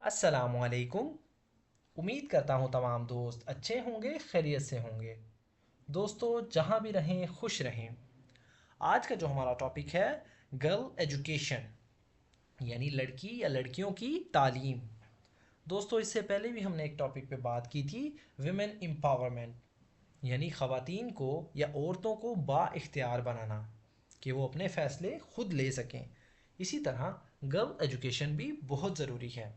अस्सलाम वालेकुम। उम्मीद करता हूँ तमाम दोस्त अच्छे होंगे, खैरियत से होंगे। दोस्तों, जहाँ भी रहें खुश रहें। आज का जो हमारा टॉपिक है, गर्ल एजुकेशन, यानी लड़की या लड़कियों की तालीम। दोस्तों, इससे पहले भी हमने एक टॉपिक पे बात की थी, विमेन एम्पावरमेंट, यानी ख़वातीन को या औरतों को बाइख्तियार बनाना कि वो अपने फ़ैसले खुद ले सकें। इसी तरह गर्ल एजुकेशन भी बहुत ज़रूरी है।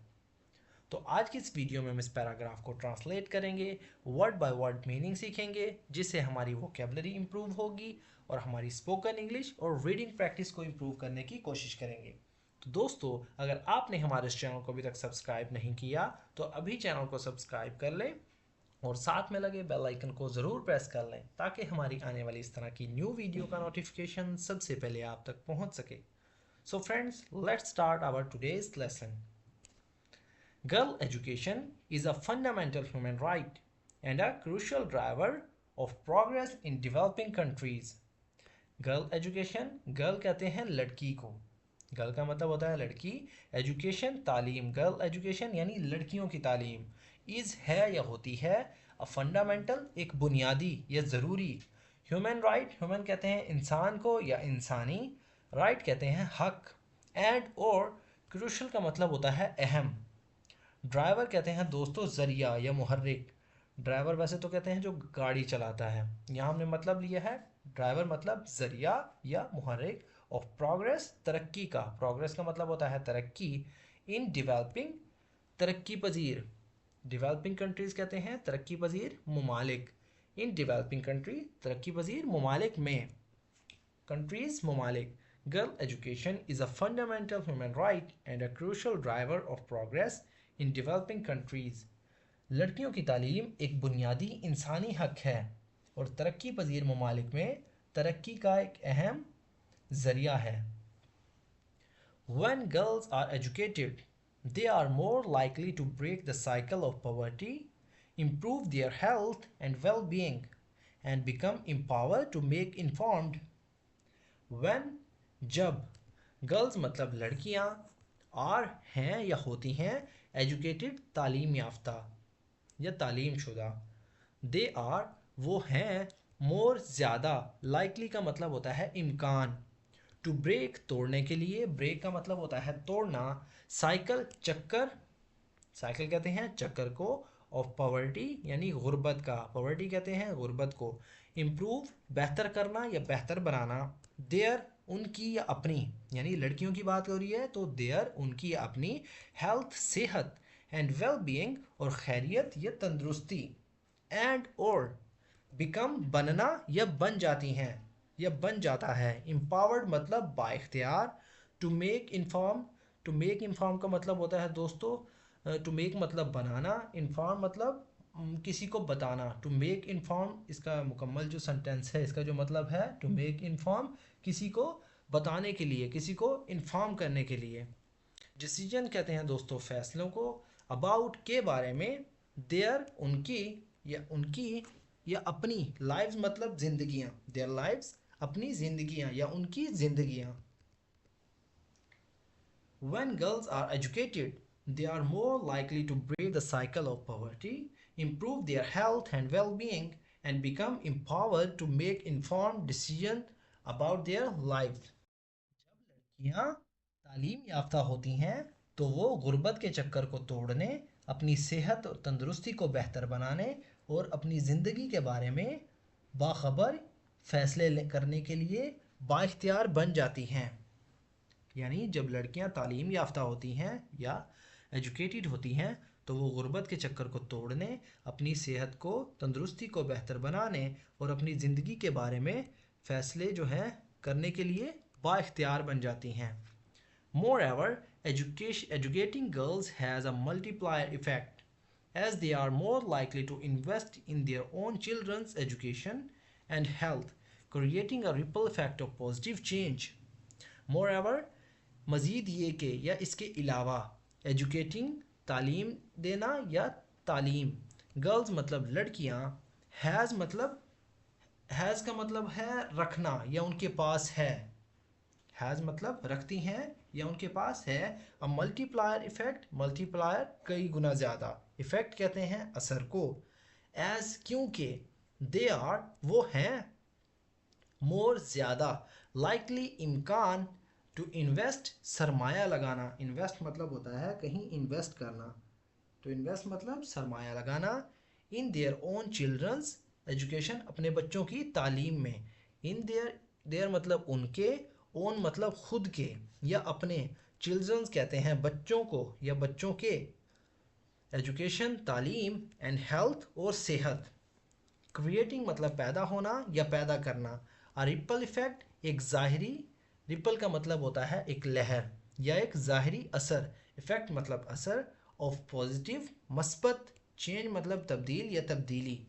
तो आज की इस वीडियो में हम इस पैराग्राफ को ट्रांसलेट करेंगे, वर्ड बाय वर्ड मीनिंग सीखेंगे, जिससे हमारी वोकेबलरी इंप्रूव होगी और हमारी स्पोकन इंग्लिश और रीडिंग प्रैक्टिस को इंप्रूव करने की कोशिश करेंगे। तो दोस्तों, अगर आपने हमारे इस चैनल को अभी तक सब्सक्राइब नहीं किया तो अभी चैनल को सब्सक्राइब कर लें और साथ में लगे बेल आइकन को ज़रूर प्रेस कर लें ताकि हमारी आने वाली इस तरह की न्यू वीडियो का नोटिफिकेशन सबसे पहले आप तक पहुंच सके। So friends, let's start our today's lesson. Girl education is a fundamental human right and a crucial driver of progress in developing countries. Girl education, girl कहते हैं लड़की को, गर्ल का मतलब होता है लड़की, एजुकेशन तालीम, गर्ल एजुकेशन यानी लड़कियों की तालीम, इज़ है या होती है, अ फंडामेंटल एक बुनियादी या ज़रूरी, ह्यूमन राइट, ह्यूमन कहते हैं इंसान को या इंसानी, राइट कहते हैं हक, एंड और क्रूशल का मतलब होता है अहम, ड्राइवर कहते हैं दोस्तों ज़रिया या मुहर्रिक, ड्राइवर वैसे तो कहते हैं जो गाड़ी चलाता है, यहाँ हमने मतलब लिया है ड्राइवर मतलब ज़रिया या मुहर्रिक, ऑफ प्रोग्रेस तरक्की का, प्रोग्रेस का मतलब होता है तरक्की, इन डेवलपिंग तरक्की पजीर, डेवलपिंग कंट्रीज़ कहते हैं तरक्की पजीर ममालिक, इन डेवलपिंग कंट्री तरक्की पजीर ममालिक में, countries ममालिक। Girl education is a fundamental human right and a crucial driver of progress in developing countries. लड़कियों की तालीम एक बुनियादी इंसानी हक है और तरक्की पजीर ममालिक में तरक्की का एक अहम ज़रिया है। When girls are educated, they are more likely to break the cycle of poverty, improve their health and well-being, and become empowered to make informed when जब, गर्ल्स मतलब लड़कियां, आर हैं या होती हैं, एजुकेटेड तालीम याफ्ता या तालीम शुदा, दे आर वो हैं, मोर ज़्यादा, लाइकली का मतलब होता है इम्कान, टू ब्रेक तोड़ने के लिए, ब्रेक का मतलब होता है तोड़ना, साइकिल चक्कर, साइकिल कहते हैं चक्कर को, ऑफ पॉवर्टी यानी गुर्बत का, पॉवर्टी कहते हैं गुर्बत को, इम्प्रूव बेहतर करना या बेहतर बनाना, देयर उनकी या अपनी, यानी लड़कियों की बात हो रही है तो देयर उनकी या अपनी, हेल्थ सेहत, एंड वेल बीइंग और खैरियत या तंदुरुस्ती, एंड और बिकम बनना या बन जाती हैं या बन जाता है, एम्पावर्ड मतलब बाइख्तियार, to make inform, to make inform का मतलब होता है दोस्तों, टू मेक मतलब बनाना, इन्फॉर्म मतलब किसी को बताना, टू मेक इन्फॉर्म इसका मुकम्मल जो सेंटेंस है इसका जो मतलब है टू मेक इन्फॉर्म किसी को बताने के लिए, किसी को इन्फॉर्म करने के लिए, डिसीजन कहते हैं दोस्तों फैसलों को, अबाउट के बारे में, देयर उनकी या अपनी, लाइव्स मतलब जिंदगियां, देयर लाइव्स अपनी जिंदगियां या उनकी जिंदगियां। When girls are educated, they are more likely to break the cycle of poverty, improve their health and well-being, and become empowered to make informed decisions about their life. जब लड़कियां तालीम याफ्ता होती हैं तो वो गुर्बत के चक्कर को तोड़ने, अपनी सेहत और तंदुरुस्ती को बेहतर बनाने और अपनी ज़िंदगी के बारे में बाखबर फैसले करने के लिए बाइख्तियार बन जाती हैं। यानी जब लड़कियां तालीम याफ्ता होती हैं या एजुकेटेड होती हैं तो वो गुर्बत के चक्कर को तोड़ने, अपनी सेहत को, तंदुरुस्ती को बेहतर बनाने और अपनी ज़िंदगी के बारे में फ़ैसले जो हैं करने के लिए बाइख्तियार बन जाती हैं। Moreover, educating girls has a multiplier effect as they are more likely to invest in their own children's education and health, creating a ripple effect of positive change. Moreover, मज़ीद ये कि या इसके अलावा, एजुकेटिंग तालीम देना या तालीम, गर्ल्स मतलब लड़कियां, हैज़ का मतलब है रखना या उनके पास है, हैज़ मतलब रखती हैं या उनके पास है। अ मल्टीप्लायर इफेक्ट, मल्टीप्लायर कई गुना ज़्यादा, इफेक्ट कहते हैं असर को। एज क्योंकि, दे आर वो हैं, मोर ज़्यादा, लाइकली इम्कान, टू इन्वेस्ट सरमाया लगाना, इन्वेस्ट मतलब होता है कहीं इन्वेस्ट करना, तो इन्वेस्ट मतलब सरमाया लगाना। In their own children's education, अपने बच्चों की तालीम में। इन देयर, देयर मतलब उनके, ओन मतलब खुद के या अपने, चिल्ड्रंस कहते हैं बच्चों को या बच्चों के, एजुकेशन तालीम, एंड हेल्थ और सेहत। क्रिएटिंग मतलब पैदा होना या पैदा करना। अ रिपल इफेक्ट एक ज़ाहिरी, रिपल का मतलब होता है एक लहर या एक ज़ाहिरी असर, इफेक्ट मतलब असर, ऑफ पॉजिटिव मस्बत, चेंज मतलब तब्दील या तब्दीली।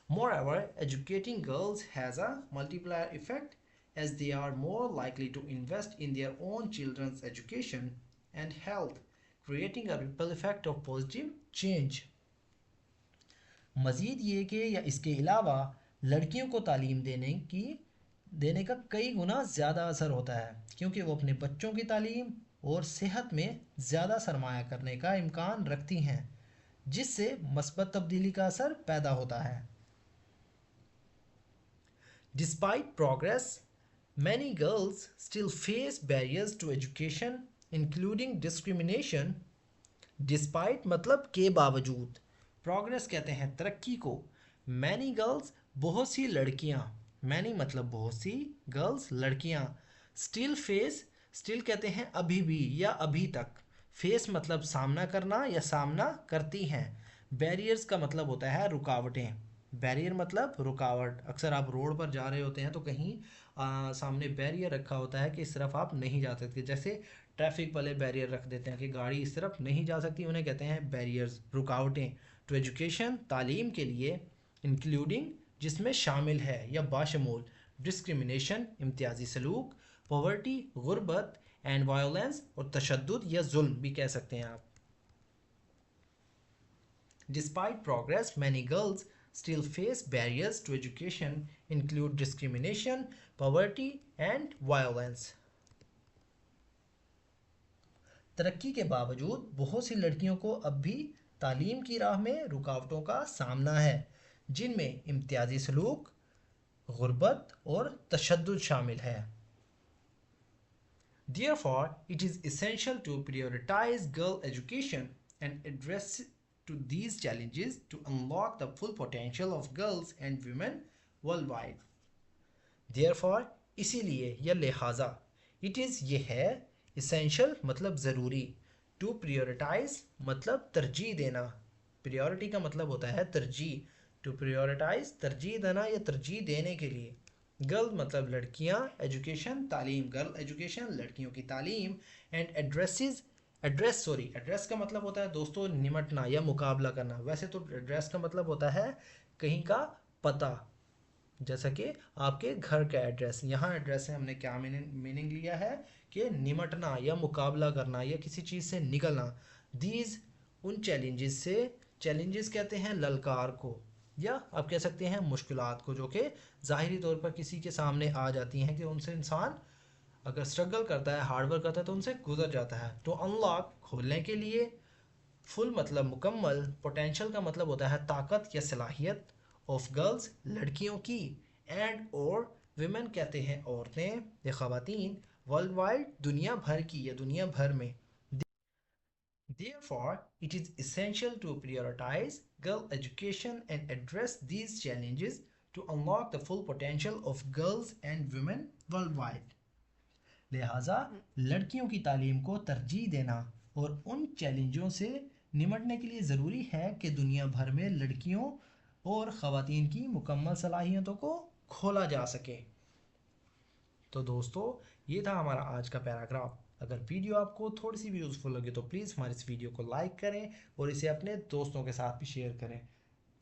Moreover, educating girls has a multiplier effect as they are more likely to invest in their own children's education and health, creating a ripple effect of positive change. मज़ीद ये कि या इसके अलावा लड़कियों को तालीम देने का कई गुना ज़्यादा असर होता है, क्योंकि वो अपने बच्चों की तालीम और सेहत में ज़्यादा सरमाया करने का इम्कान रखती हैं, जिससे मस्बत तब्दीली का असर पैदा होता है। Despite progress, many girls still face barriers to education, including discrimination. Despite मतलब के बावजूद, प्रोग्रेस कहते हैं तरक्की को, मैनी गर्ल्स बहुत सी लड़कियां, मैनी मतलब बहुत सी, गर्ल्स लड़कियां, स्टिल फेस, स्टिल कहते हैं अभी भी या अभी तक, फेस मतलब सामना करना या सामना करती हैं। बैरियर्स का मतलब होता है रुकावटें, बैरियर मतलब रुकावट। अक्सर आप रोड पर जा रहे होते हैं तो कहीं सामने बैरियर रखा होता है कि इस तरफ आप नहीं जा सकते, जैसे ट्रैफिक वाले बैरियर रख देते हैं कि गाड़ी इस तरफ नहीं जा सकती, उन्हें कहते हैं बैरियर्स, रुकावटें। टू एजुकेशन तालीम के लिए, इंक्लूडिंग जिसमें शामिल है या बाशमूल, डिस्क्रिमिनेशन इम्तियाजी सलूक, पॉवर्टी गुर्बत, एंड वायोलेंस और तशद्दुद या जुल्म भी कह सकते हैं आप। Despite progress, many girls still face barriers to education, include discrimination, poverty, and violence. तरक्की के बावजूद बहुत सी लड़कियों को अब भी तालीम की राह में रुकावटों का सामना है, जिनमें इम्तियाजी सलूक, गुर्बत और तशद्दुद शामिल है। Therefore, it is essential to prioritize girl education and address to these challenges to unlock the full potential of girls and women worldwide. Therefore, इसीलिए या लिहाजा, it is ये है, essential मतलब ज़रूरी, to prioritize मतलब तरजीह देना, priority का मतलब होता है तरजीह, to prioritize तरजीह देना या तरजीह देने के लिए। गर्ल मतलब लड़कियां, एजुकेशन तालीम, गर्ल एजुकेशन लड़कियों की तालीम, एंड एड्रेस का मतलब होता है दोस्तों निमटना या मुकाबला करना। वैसे तो एड्रेस का मतलब होता है कहीं का पता, जैसा कि आपके घर का एड्रेस, यहाँ एड्रेस से हमने क्या मीनिंग लिया है कि निमटना या मुकाबला करना या किसी चीज़ से निकलना। दीज उन चैलेंजेस से, चैलेंजेस कहते हैं ललकार को, या आप कह सकते हैं मुश्किलात को, जो कि ज़ाहिरी तौर पर किसी के सामने आ जाती हैं कि उनसे इंसान अगर स्ट्रगल करता है, हार्डवर्क करता है तो उनसे गुजर जाता है। तो अनलॉक खोलने के लिए, फुल मतलब मुकम्मल, पोटेंशियल का मतलब होता है ताकत या सलाहियत, ऑफ गर्ल्स लड़कियों की, एंड और विमेन कहते हैं औरतें या ख़वातीन, वर्ल्ड वाइड दुनिया भर की या दुनिया भर में। Therefore, it is essential to prioritize girl education and address these challenges to unlock the full potential of girls and women worldwide. लिहाजा लड़कियों की तालीम को तरजीह देना और उन चैलेंजों से निमटने के लिए ज़रूरी है कि दुनिया भर में लड़कियों और ख़वातीन की मुकम्मल सलाहियतों को खोला जा सके। तो दोस्तों, ये था हमारा आज का पैराग्राफ। अगर वीडियो आपको थोड़ी सी भी यूज़फुल लगे तो प्लीज़ हमारे इस वीडियो को लाइक करें और इसे अपने दोस्तों के साथ भी शेयर करें,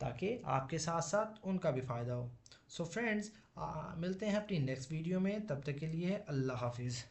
ताकि आपके साथ साथ उनका भी फ़ायदा हो। सो फ्रेंड्स, मिलते हैं अपनी नेक्स्ट वीडियो में, तब तक के लिए अल्लाह हाफिज़।